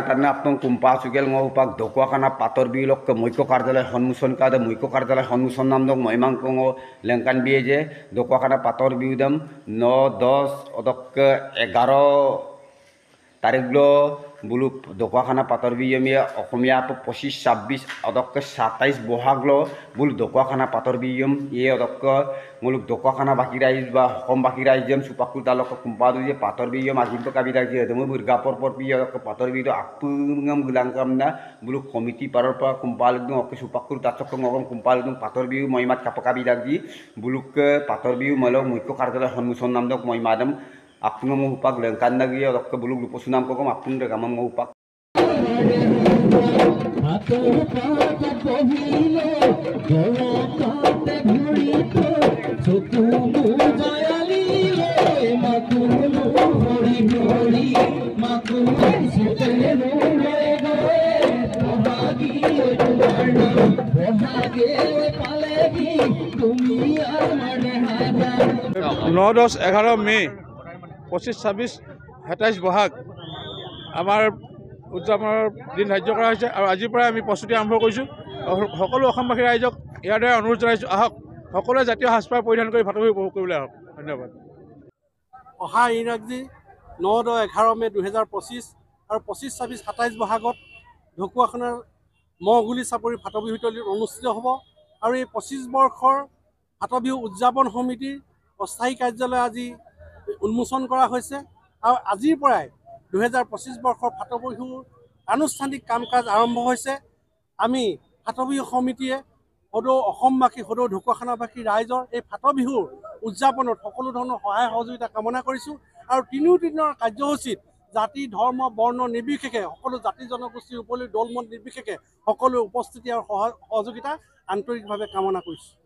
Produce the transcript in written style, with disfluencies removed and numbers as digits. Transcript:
টানা আপনার কুম্পা চুগেল উপাক দকুয়াখানা পাতর বিলক মুখ্য কার্যালয় সন্মুখন কাদে মুখ্য কার্যালয় সন্মুখন নাম দক মহিমাংক লেঙ্কান বিয়ে যে দকুয়াখানা পাতর বিউদম 9-10 অদক 11 তারিখ বুলু দকুয়াখানা পাতর বিয়মিয়া অসমীয়া 25-26 অদক 27 বহাগ বুলু দকুয়াখানা পাতর বিয়ম ইয়ে অদক মুলুক দকুয়াখানা বাকি রাইজ বা হকম বাকি রাইজম সুপাকুল তালক কুম্পা দুয়ে পাতর বিয়ম আজিব কাবি রাইজে দমু বুরগা পর বিয়ে অদক পাতর বিয় আপুngam গলাংকামনা বুলু কমিটি পারর পা কুম্পাল দং অকে সুপাকুল তাচক ngom কুম্পাল দং পাতর বিয় মহিমাত কাপকাবি রাজি বুলুক পাতর বিয় মল মুখ্য কার্যালয় সন্মুখন নাম দক মহিমাদম আপনি উপাক লেঙ্কান গিয়ে রক্ত বুলুক লুপসুনাম কম আপনি গাম উপাক नौ 10-11 मे 25-26 27 বহাগ আমাৰ উদযাপনৰ দিন ধাৰ্য কৰা হৈছে আৰু আজিৰ পৰা আমি প্ৰস্তুতি আৰম্ভ কৰিছোঁ। সকলো অসমবাসী ৰাইজক ইয়াৰ দ্বাৰা অনুৰোধ জনাইছোঁ, আহক সকলোৱে জাতীয় সাজপাৰ পৰিধান কৰি ভাতবিহু উপভোগ কৰিবলৈ আহক। ধন্যবাদ। অহা ইংৰাজী 9-11 মে 2025 আৰু 25-26-27 বহাগত ঢকুৱাখানাৰ মহগুলি চাপৰি ভাতবিহুতলীত অনুষ্ঠিত হ'ব আৰু এই 25 বৰ্ষৰ ভাতবিহু উদযাপন সমিতিৰ অস্থায়ী কাৰ্যালয় আজি উন্মোচন কৰা হৈছে আৰু আজিৰ পৰাই 2025 বৰ্ষৰ ভাতবিহুৰ আনুষ্ঠানিক কাম কাজ আৰম্ভ হৈছে। আমি ভাতবিহু সমিতিয়ে সদৌ অসমবাসী সদৌ ঢকুৱাখানাবাসী ৰাইজৰ এই ভাতবিহুৰ উদযাপনত সকলো ধৰণৰ সহায় সহযোগিতা কামনা কৰিছোঁ আৰু তিনিদিনৰ কাৰ্যসূচীত জাতি ধৰ্ম বৰ্ণ নিৰ্বিশেষে সকলো জাতি জনগোষ্ঠীৰ উপৰি দলমত নিৰ্বিশেষে সকলো উপস্থিতি আৰু সহযোগিতা আন্তৰিকভাৱে কামনা কৰিছোঁ।